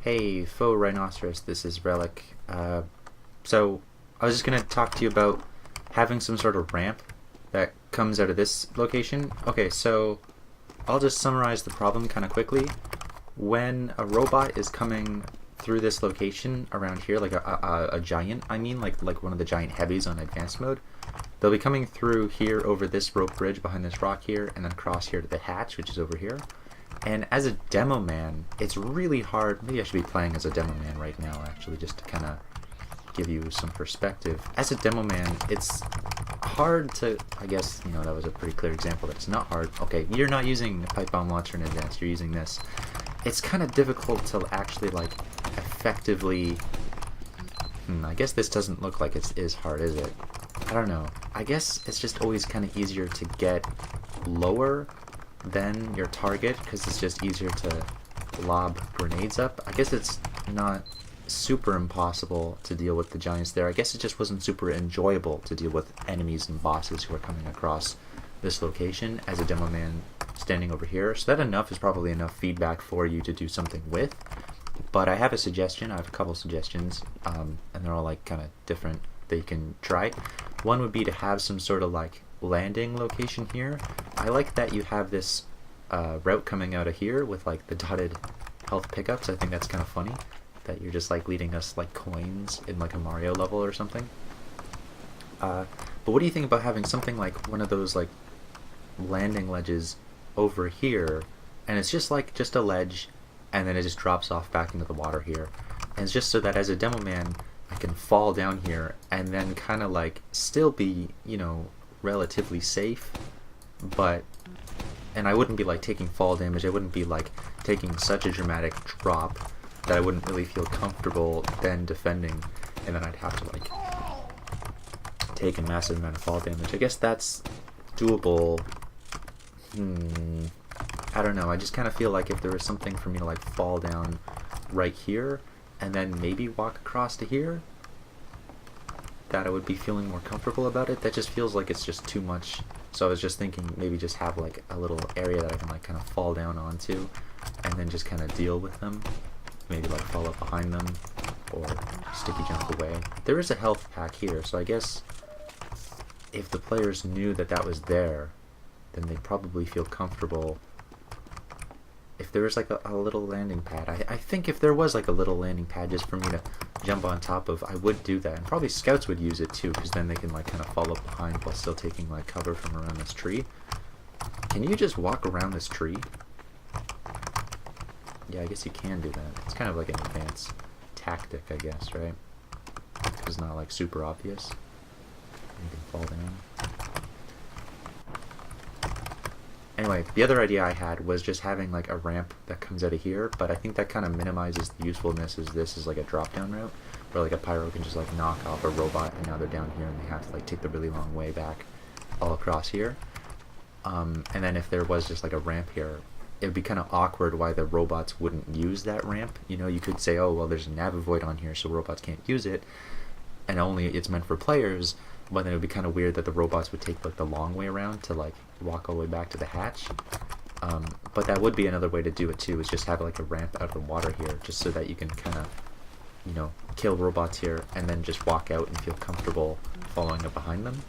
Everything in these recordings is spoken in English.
Hey, faux rhinoceros, this is Relic. So, I was just gonna talk to you about having some sort of ramp that comes out of this location. Okay, so I'll just summarize the problem kind of quickly. When a robot is coming through this location around here, like a giant, I mean, like one of the giant heavies on advanced mode, they'll be coming through here over this rope bridge behind this rock here, and then across here to the hatch, which is over here. And as a demo man, it's really hard. Maybe I should be playing as a demo man right now, actually, just to kind of give you some perspective. As a demo man, it's hard to, I guess, that was a pretty clear example that it's not hard. Okay, you're not using the pipe bomb launcher in advance, you're using this. It's kind of difficult to actually, like, effectively... I guess this doesn't look like it is hard, is it? I don't know. I guess it's just always kind of easier to get lower than your target, because it's just easier to lob grenades up. I guess it's not super impossible to deal with the giants there. I guess it just wasn't super enjoyable to deal with enemies and bosses who are coming across this location as a demo man standing over here. So that enough is probably enough feedback for you to do something with. But I have a suggestion. I have a couple suggestions, and they're all like kind of different that you can try. One would be to have some sort of like landing location here. I like that you have this route coming out of here with like the dotted health pickups. I think that's kind of funny that you're just like leading us like coins in like a Mario level or something. But what do you think about having something like one of those like landing ledges over here, and it's just like just a ledge, and then it just drops off back into the water here, and it's just so that as a demo man I can fall down here and then kind of like still be, relatively safe, and I wouldn't be like taking fall damage. I wouldn't be like taking such a dramatic drop that I wouldn't really feel comfortable then defending, and then I'd have to like take a massive amount of fall damage. I guess that's doable. I don't know. I just kind of feel like if there was something for me to like fall down right here and then maybe walk across to here, that I would be feeling more comfortable about it. That just feels like it's just too much. So I was just thinking maybe just have like a little area that I can like kind of fall down onto and then just kind of deal with them. Maybe like fall up behind them or sticky jump away. There is a health pack here, so I guess if the players knew that that was there, then they'd probably feel comfortable. If there was like a little landing pad, I think if there was like a little landing pad just for me to jump on top of, I would do that. And probably scouts would use it too, because then they can like kind of fall up behind while still taking like cover from around this tree. Can you just walk around this tree? Yeah, I guess you can do that. It's kind of like an advanced tactic, I guess, right? It's not like super obvious. You can fall down. Anyway, the other idea I had was just having like a ramp that comes out of here, but I think that kind of minimizes the usefulness as this is like a drop down route where like a pyro can just like knock off a robot and now they're down here and they have to like take the really long way back all across here. And then if there was just like a ramp here, it would be kind of awkward why the robots wouldn't use that ramp. You could say, oh, well, there's a Navivoid on here so robots can't use it, and only it's meant for players. But then it would be kind of weird that the robots would take like the long way around to like walk all the way back to the hatch. But that would be another way to do it too, is just have like a ramp out of the water here, just so that you can kind of, kill robots here and then just walk out and feel comfortable following up behind them.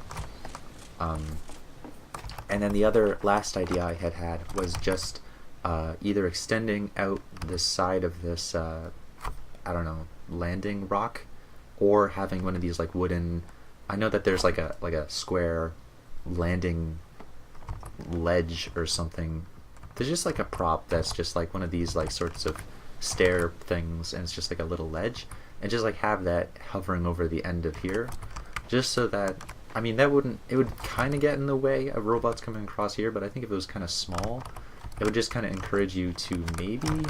And then the other last idea I had was just either extending out the side of this, landing rock, or having one of these like wooden. I know that there's like a square landing ledge or something. There's just like a prop that's just like one of these like sorts of stair things, and it's just like a little ledge, and just like have that hovering over the end of here, just so that, it would kind of get in the way of robots coming across here, but I think if it was kind of small, it would just kind of encourage you to maybe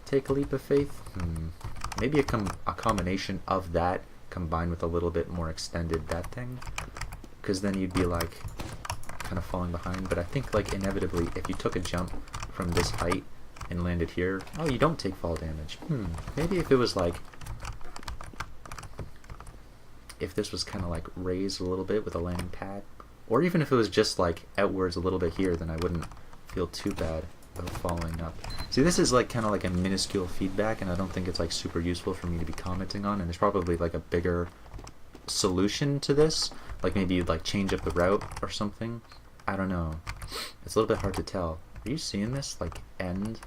take a leap of faith. Maybe a combination of that combined with a little bit more extended that thing, because then you'd be like kind of falling behind. But I think like inevitably if you took a jump from this height and landed here, oh, you don't take fall damage. Maybe if it was like, if this was kind of like raised a little bit with a landing pad, or even if it was just like outwards a little bit here, then I wouldn't feel too bad. of following up. See, this is like kind of like a minuscule feedback, and I don't think it's like super useful for me to be commenting on, and there's probably like a bigger solution to this, like maybe you'd like change up the route or something. I don't know. It's a little bit hard to tell. Are you seeing this like end?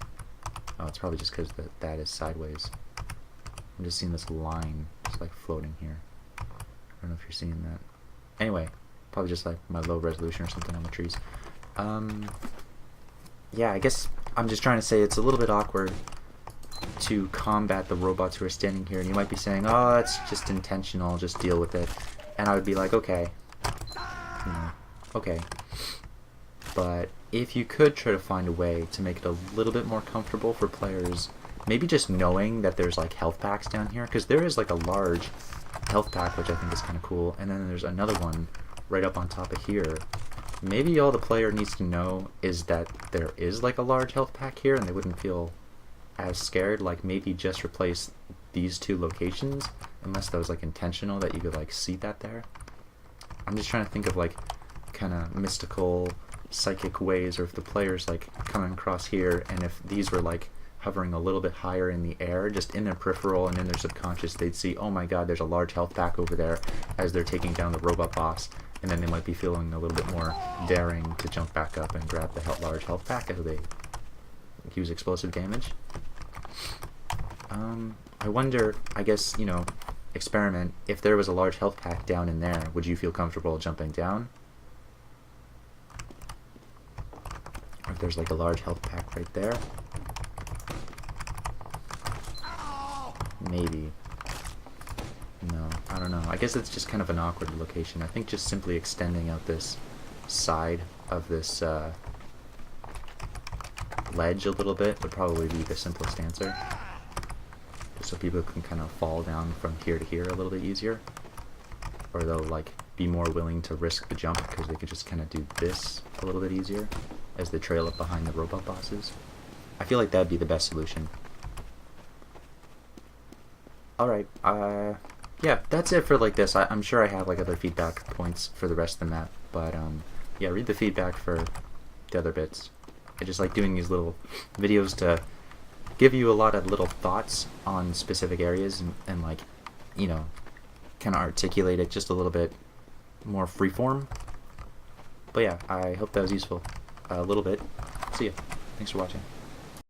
Oh, it's probably just because that is sideways. I'm just seeing this line just like floating here. I don't know if you're seeing that. Anyway, probably just like my low resolution or something on the trees. Yeah, I guess I'm just trying to say it's a little bit awkward to combat the robots who are standing here, and you might be saying, oh, that's just intentional, just deal with it. And I would be like, okay, you know, okay. But if you could try to find a way to make it a little bit more comfortable for players, maybe just knowing that there's like health packs down here, because there is like a large health pack, which I think is kind of cool, and then there's another one right up on top of here. Maybe all the player needs to know is that there is like a large health pack here, and they wouldn't feel as scared. Like maybe just replace these two locations, unless that was like intentional that you could like see that there. I'm just trying to think of like kind of mystical psychic ways, or if the player's like coming across here, and if these were like hovering a little bit higher in the air, just in their peripheral and in their subconscious, they'd see, oh my god, there's a large health pack over there as they're taking down the robot boss, and then they might be feeling a little bit more daring to jump back up and grab the large health pack as they use explosive damage. I wonder, I guess, you know, experiment, if there was a large health pack down in there, would you feel comfortable jumping down? Or if there's like a large health pack right there? Maybe. No, I don't know. I guess it's just kind of an awkward location. I think just simply extending out this side of this ledge a little bit would probably be the simplest answer. Just so people can kind of fall down from here to here a little bit easier. Or they'll like be more willing to risk the jump because they could just kind of do this a little bit easier as they trail up behind the robot bosses. I feel like that'd be the best solution. Alright, yeah, that's it for like this. I'm sure I have like other feedback points for the rest of the map, but yeah, read the feedback for the other bits. I just like doing these little videos to give you a lot of little thoughts on specific areas and like, you know, kind of articulate it just a little bit more freeform. But yeah, I hope that was useful a little bit. See ya. Thanks for watching.